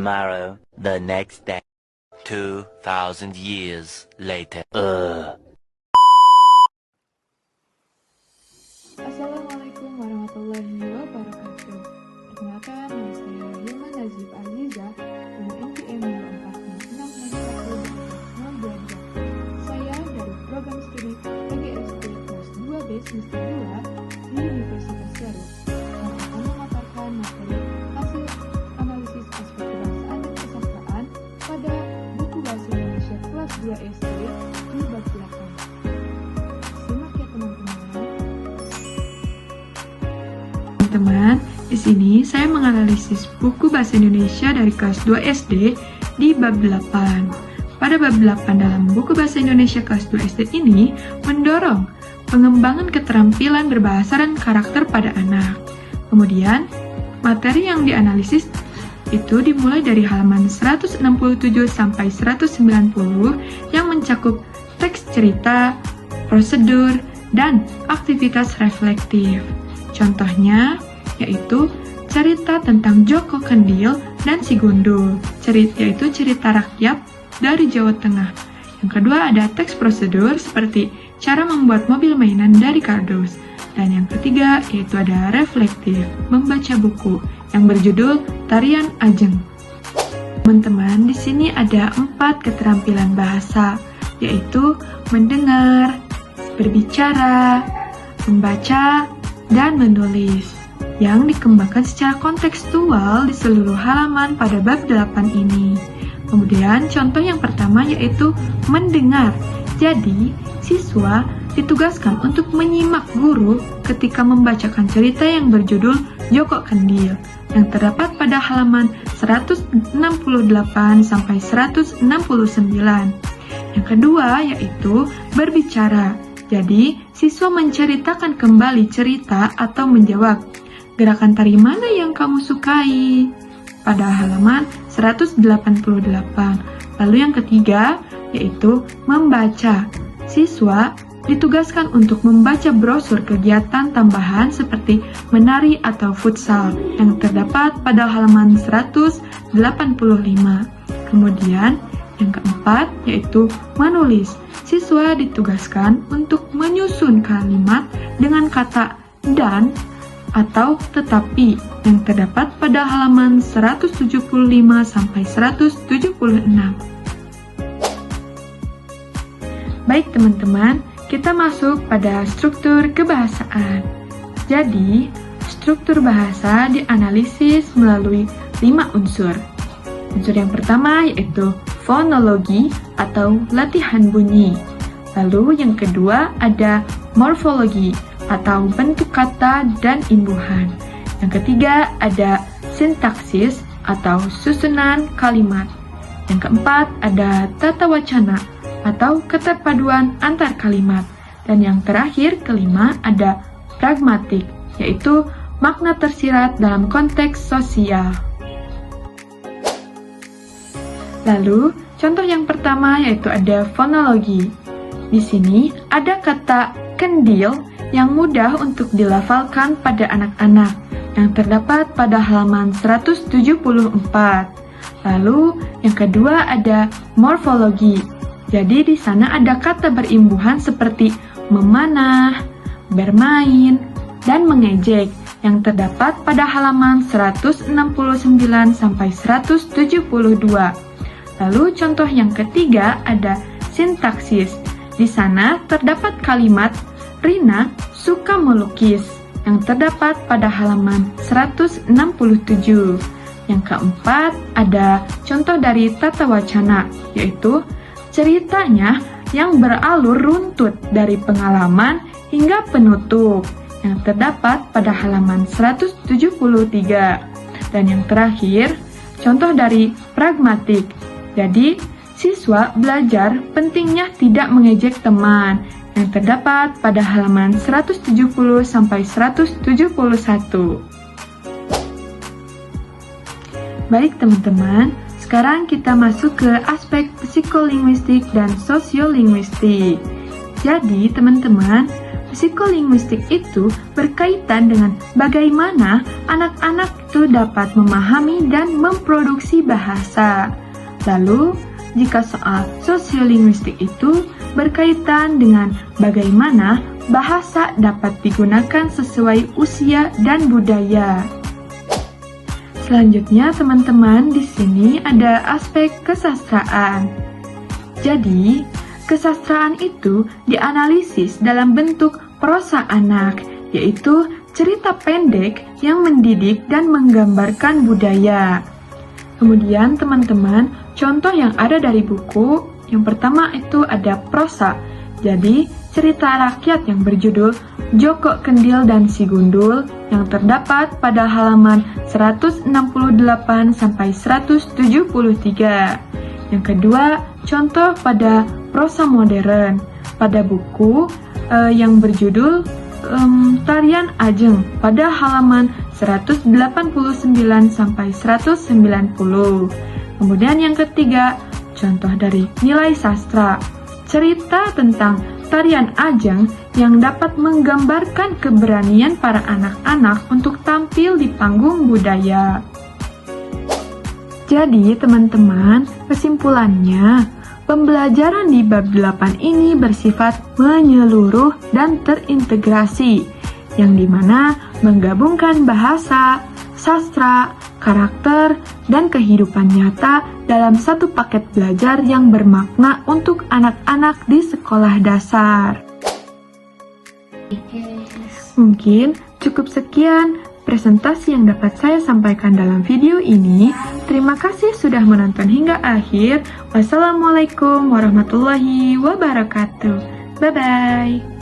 Tomorrow, the next day, 2,000 years later. Assalamualaikum warahmatullahi wabarakatuh. Perkenalkan, nama saya Hilma Najib Aziza dengan NPM 0406612022. Saya dari program studi PGSD kelas 2B semester 2 di Universitas Garut yang akan memaparkan materi hasil analisis aspek kebahasaan dan kesastraan pada buku Bahasa Indonesia kelas 2 SD di bab 8. Simak ya teman-teman, di sini saya menganalisis buku Bahasa Indonesia dari kelas 2 SD di bab 8. Pada bab 8 dalam buku Bahasa Indonesia kelas 2 SD ini mendorong pengembangan keterampilan berbahasa dan karakter pada anak. Kemudian, materi yang dianalisis itu dimulai dari halaman 167 sampai 190 yang mencakup teks cerita, prosedur, dan aktivitas reflektif. Contohnya yaitu cerita tentang Joko Kendil dan Si Gundul, yaitu cerita rakyat dari Jawa Tengah. Yang kedua ada teks prosedur seperti cara membuat mobil mainan dari kardus. Dan yang ketiga yaitu ada reflektif, membaca buku yang berjudul Tarian Ajeng. Teman-teman, di sini ada 4 keterampilan bahasa, yaitu mendengar, berbicara, membaca, dan menulis, yang dikembangkan secara kontekstual di seluruh halaman pada bab 8 ini. Kemudian contoh yang pertama yaitu mendengar. Jadi, siswa ditugaskan untuk menyimak guru ketika membacakan cerita yang berjudul Joko Kendil yang terdapat pada halaman 168 sampai 169. Yang kedua yaitu berbicara. Jadi, siswa menceritakan kembali cerita atau menjawab, gerakan tari mana yang kamu sukai? Pada halaman 188. Lalu yang ketiga, yaitu membaca. Siswa ditugaskan untuk membaca brosur kegiatan tambahan seperti menari atau futsal yang terdapat pada halaman 185. Kemudian, yang keempat, yaitu menulis. Siswa ditugaskan untuk menyusun kalimat dengan kata dan atau tetapi yang terdapat pada halaman 175 sampai 176. Baik teman-teman, kita masuk pada struktur kebahasaan. Jadi, struktur bahasa dianalisis melalui 5 unsur. Unsur yang pertama yaitu fonologi atau latihan bunyi. Lalu yang kedua ada morfologi atau bentuk kata dan imbuhan. Yang ketiga ada sintaksis atau susunan kalimat. Yang keempat ada tata wacana atau keterpaduan antar kalimat. Dan yang terakhir kelima ada pragmatik, yaitu makna tersirat dalam konteks sosial. Lalu, contoh yang pertama yaitu ada fonologi. Di sini ada kata kendil yang mudah untuk dilafalkan pada anak-anak yang terdapat pada halaman 174. Lalu, yang kedua ada morfologi. Jadi di sana ada kata berimbuhan seperti memanah, bermain, dan mengejek yang terdapat pada halaman 169 sampai 172. Lalu contoh yang ketiga ada sintaksis. Di sana terdapat kalimat Rina suka melukis yang terdapat pada halaman 167. Yang keempat ada contoh dari tata wacana, yaitu ceritanya yang beralur runtut dari pengalaman hingga penutup yang terdapat pada halaman 173. Dan yang terakhir, contoh dari pragmatik. Jadi, siswa belajar pentingnya tidak mengejek teman yang terdapat pada halaman 170 sampai 171. Baik teman-teman, sekarang kita masuk ke aspek psikolinguistik dan sosiolinguistik. Jadi teman-teman, psikolinguistik itu berkaitan dengan bagaimana anak-anak itu dapat memahami dan memproduksi bahasa. Lalu, jika soal sosiolinguistik itu berkaitan dengan bagaimana bahasa dapat digunakan sesuai usia dan budaya. Selanjutnya, teman-teman, di sini ada aspek kesastraan. Jadi, kesastraan itu dianalisis dalam bentuk prosa anak, yaitu cerita pendek yang mendidik dan menggambarkan budaya. Kemudian, teman-teman, contoh yang ada dari buku, yang pertama itu ada prosa. Jadi, cerita rakyat yang berjudul Joko Kendil dan Si Gundul yang terdapat pada halaman 168 sampai 173. Yang kedua, contoh pada prosa modern pada buku yang berjudul Tarian Ajeng pada halaman 189 sampai 190. Kemudian yang ketiga, contoh dari nilai sastra, cerita tentang Tarian Ajeng yang dapat menggambarkan keberanian para anak-anak untuk tampil di panggung budaya. Jadi, teman-teman, kesimpulannya, pembelajaran di bab 8 ini bersifat menyeluruh dan terintegrasi, yang dimana menggabungkan bahasa, sastra, karakter, dan kehidupan nyata dalam satu paket belajar yang bermakna untuk anak-anak di sekolah dasar. Mungkin cukup sekian presentasi yang dapat saya sampaikan dalam video ini. Terima kasih sudah menonton hingga akhir. Wassalamualaikum warahmatullahi wabarakatuh. Bye-bye.